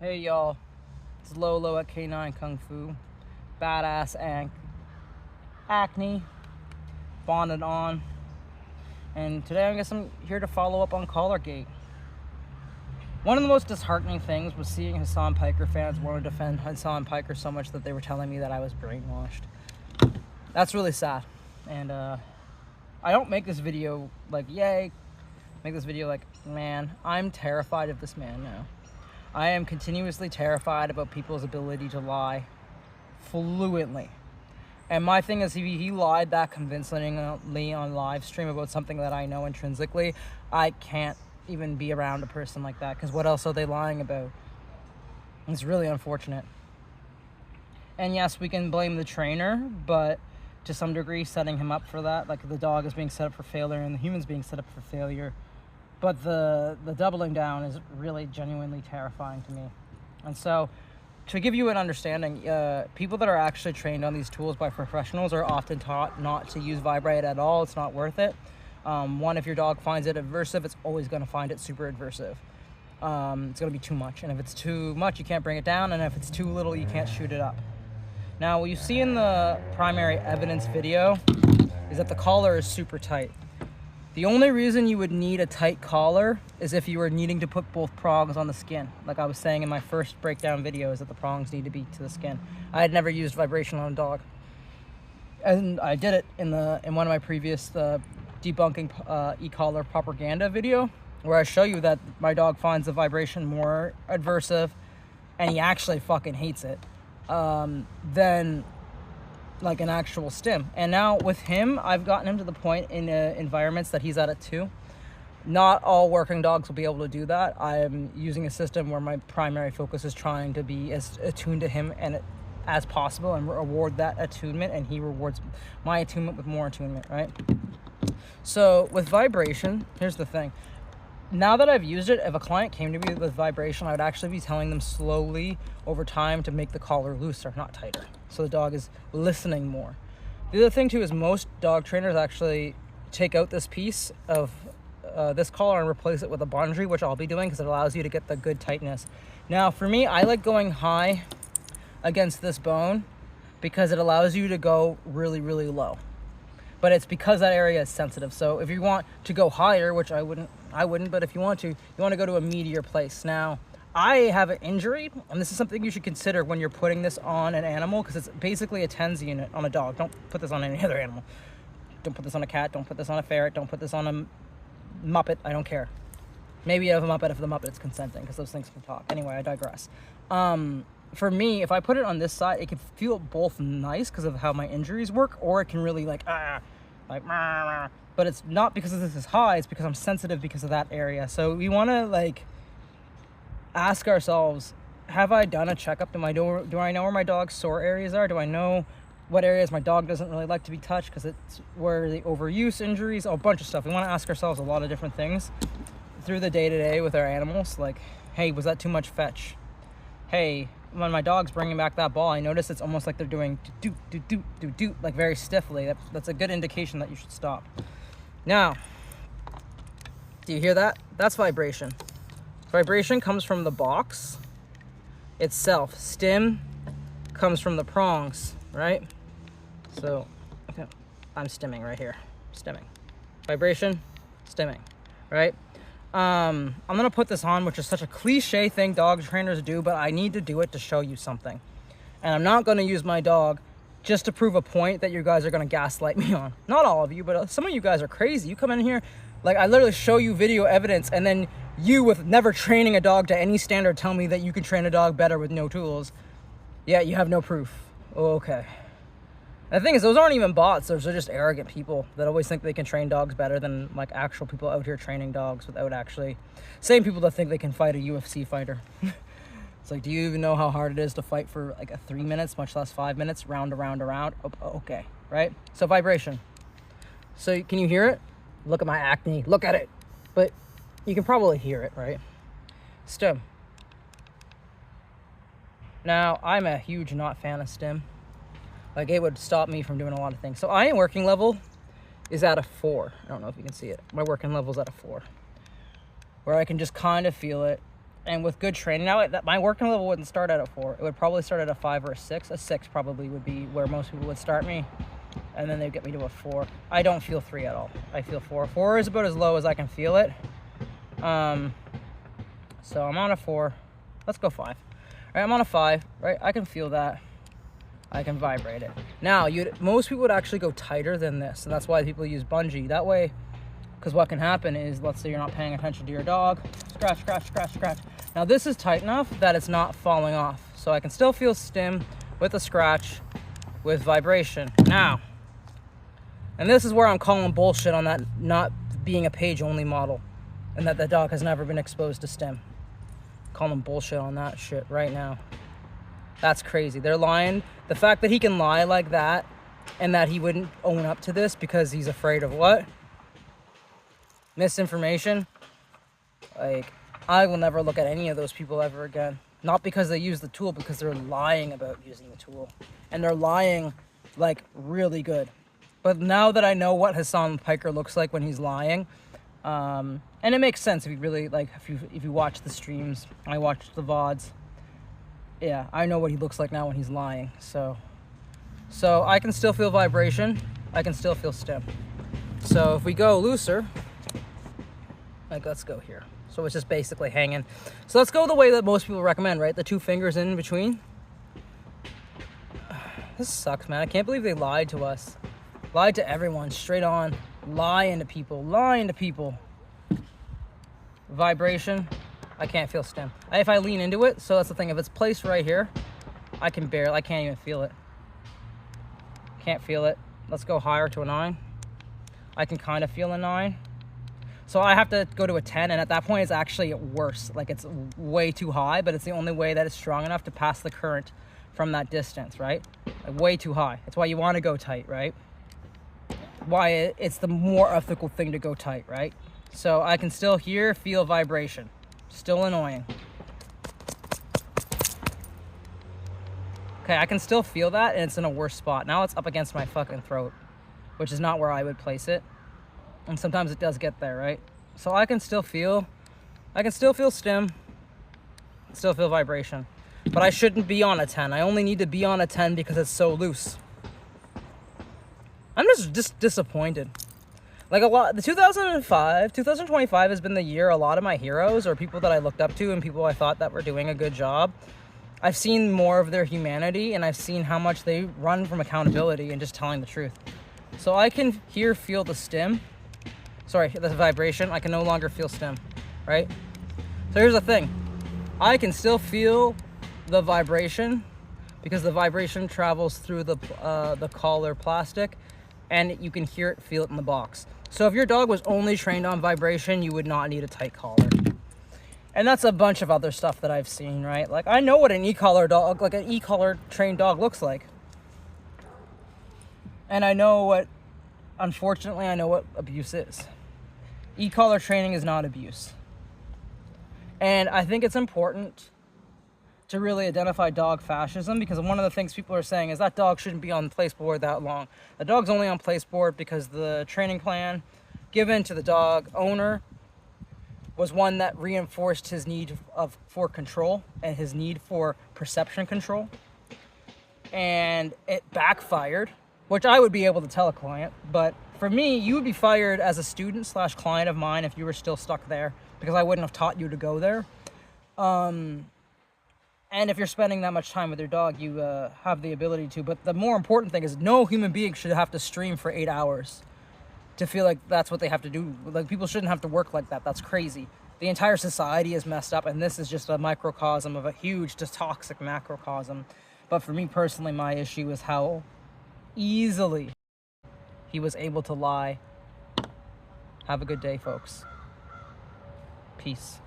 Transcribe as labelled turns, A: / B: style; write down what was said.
A: Hey y'all, it's Lolo at K9 Kung Fu. Badass acne, bonded on. And today I'm here to follow up on Collargate. One of the most disheartening things was seeing Hassan Piker fans want to defend Hassan Piker so much that they were telling me that I was brainwashed. That's really sad. And I don't make this video like, yay. Make this video like, man, I'm terrified of this man now. I am continuously terrified about people's ability to lie fluently. And my thing is, he lied that convincingly on live stream about something that I know intrinsically. I can't even be around a person like that, because what else are they lying about? It's really unfortunate. And yes, we can blame the trainer, but to some degree setting him up for that, like the dog is being set up for failure and the human's being set up for failure. But the doubling down is really genuinely terrifying to me. And so, to give you an understanding, people that are actually trained on these tools by professionals are often taught not to use vibrate at all. It's not worth it. One, if your dog finds it aversive, it's always going to find it super adversive. It's going to be too much. And if it's too much, you can't bring it down. And if it's too little, you can't shoot it up. Now, what you see in the primary evidence video is that the collar is super tight. The only reason you would need a tight collar is if you were needing to put both prongs on the skin. Like I was saying in my first breakdown video, is that the prongs need to be to the skin. I had never used vibration on a dog. And I did it in one of my previous debunking e-collar propaganda video, where I show you that my dog finds the vibration more adversive, and he actually fucking hates it, than like an actual stim. And now with him, I've gotten him to the point in environments that he's at it too. Not all working dogs will be able to do that. I am using a system where my primary focus is trying to be as attuned to him as possible and reward that attunement, and he rewards my attunement with more attunement, right? So with vibration, here's the thing. Now that I've used it, if a client came to me with vibration, I would actually be telling them slowly over time to make the collar looser, not tighter, so the dog is listening more. The other thing too is most dog trainers actually take out this piece of this collar and replace it with a bungee, which I'll be doing because it allows you to get the good tightness. Now for me, I like going high against this bone because it allows you to go really, really low. But it's because that area is sensitive. So if you want to go higher, which I wouldn't, but if you want to go to a meatier place. Now, I have an injury, and this is something you should consider when you're putting this on an animal, because it's basically a TENS unit on a dog. Don't put this on any other animal. Don't put this on a cat, don't put this on a ferret, don't put this on a Muppet, I don't care. Maybe you have a Muppet if the Muppet is consenting, because those things can talk. Anyway, I digress. For me, if I put it on this side, it can feel both nice because of how my injuries work, or it can really but it's not because this is high, it's because I'm sensitive because of that area. So we want to ask ourselves, have I done a checkup? Do I know where my dog's sore areas are? Do I know what areas my dog doesn't really like to be touched because it's where the overuse injuries, a bunch of stuff. We want to ask ourselves a lot of different things through the day-to-day with our animals. Like, hey, was that too much fetch? Hey, when my dog's bringing back that ball, I notice it's almost like they're doing do, like very stiffly. That's a good indication that you should stop. Now, do you hear that? That's vibration. Vibration comes from the box itself. Stim comes from the prongs, right? So, okay, I'm stimming right here. Stimming. Vibration, stimming, right? I'm gonna put this on, which is such a cliche thing dog trainers do, but I need to do it to show you something. And I'm not gonna use my dog just to prove a point that you guys are gonna gaslight me on. Not all of you, but some of you guys are crazy. You come in here, like I literally show you video evidence, and then you, with never training a dog to any standard, tell me that you can train a dog better with no tools. Yeah, you have no proof. Okay. And the thing is, those aren't even bots. Those are just arrogant people that always think they can train dogs better than like actual people out here training dogs without actually... Same people that think they can fight a UFC fighter. It's like, do you even know how hard it is to fight for like 3 minutes, much less 5 minutes, round to round to round? Okay, right? So vibration. So can you hear it? Look at my acne. Look at it. But you can probably hear it, right? Stim. Now, I'm a huge not fan of stim. Like, it would stop me from doing a lot of things. So iron working level is at a 4. I don't know if you can see it. My working level is at a 4. Where I can just kind of feel it. And with good training, now my working level wouldn't start at a 4. It would probably start at a 5 or a 6. A 6 probably would be where most people would start me, and then they'd get me to a 4. I don't feel 3 at all. I feel 4. 4 is about as low as I can feel it. So I'm on a 4. Let's go 5. All right, I'm on a 5. Right, I can feel that. I can vibrate it. Now, most people would actually go tighter than this, and that's why people use bungee. That way, because what can happen is, let's say you're not paying attention to your dog. Scratch, scratch, scratch, scratch. Now, this is tight enough that it's not falling off. So I can still feel stim with a scratch, with vibration. Now, and this is where I'm calling bullshit on that not being a page-only model, and that the dog has never been exposed to stim. Calling bullshit on that shit right now. That's crazy. They're lying. The fact that he can lie like that, and that he wouldn't own up to this because he's afraid of what? Misinformation. Like, I will never look at any of those people ever again. Not because they use the tool, because they're lying about using the tool. And they're lying, like, really good. But now that I know what Hasan Piker looks like when he's lying, and it makes sense if you really, like, if you watch the streams, I watch the VODs. Yeah, I know what he looks like now when he's lying. So I can still feel vibration. I can still feel stim. So if we go looser, like, let's go here. So it's just basically hanging. So let's go the way that most people recommend, right? The 2 fingers in between. This sucks, man. I can't believe they lied to us. Lied to everyone, straight on. Lying to people. Lying to people. Vibration. I can't feel stim. If I lean into it, so that's the thing. If it's placed right here, I can't even feel it. Can't feel it. Let's go higher to a 9. I can kind of feel a 9. So I have to go to a 10, and at that point it's actually worse. Like, it's way too high, but it's the only way that it's strong enough to pass the current from that distance, right? Like, way too high. That's why you want to go tight, right? Why it's the more ethical thing to go tight, right? So I can still feel vibration. Still annoying. Okay, I can still feel that, and it's in a worse spot. Now it's up against my fucking throat, which is not where I would place it. And sometimes it does get there, right? So I can still feel stim, still feel vibration. But I shouldn't be on a 10. I only need to be on a 10 because it's so loose. I'm just disappointed. Like, the 2025 has been the year a lot of my heroes, or people that I looked up to and people I thought that were doing a good job, I've seen more of their humanity, and I've seen how much they run from accountability and just telling the truth. So I can feel the stim. Sorry, the vibration. I can no longer feel stim, right? So here's the thing. I can still feel the vibration because the vibration travels through the collar plastic, and you can feel it in the box. So if your dog was only trained on vibration, you would not need a tight collar. And that's a bunch of other stuff that I've seen, right? Like, I know what an e-collar dog, like an e-collar trained dog looks like. And unfortunately, I know what abuse is. E-collar training is not abuse. And I think it's important to really identify dog fascism, because one of the things people are saying is that dog shouldn't be on placeboard that long. The dog's only on placeboard because the training plan given to the dog owner was one that reinforced his need for control and his need for perception control. And it backfired, which I would be able to tell a client. But for me, you would be fired as a student / client of mine if you were still stuck there, because I wouldn't have taught you to go there. And if you're spending that much time with your dog, you have the ability to. But the more important thing is no human being should have to stream for 8 hours to feel like that's what they have to do. Like, people shouldn't have to work like that. That's crazy. The entire society is messed up, and this is just a microcosm of a huge, just toxic macrocosm. But for me personally, my issue is how easily he was able to lie. Have a good day, folks. Peace.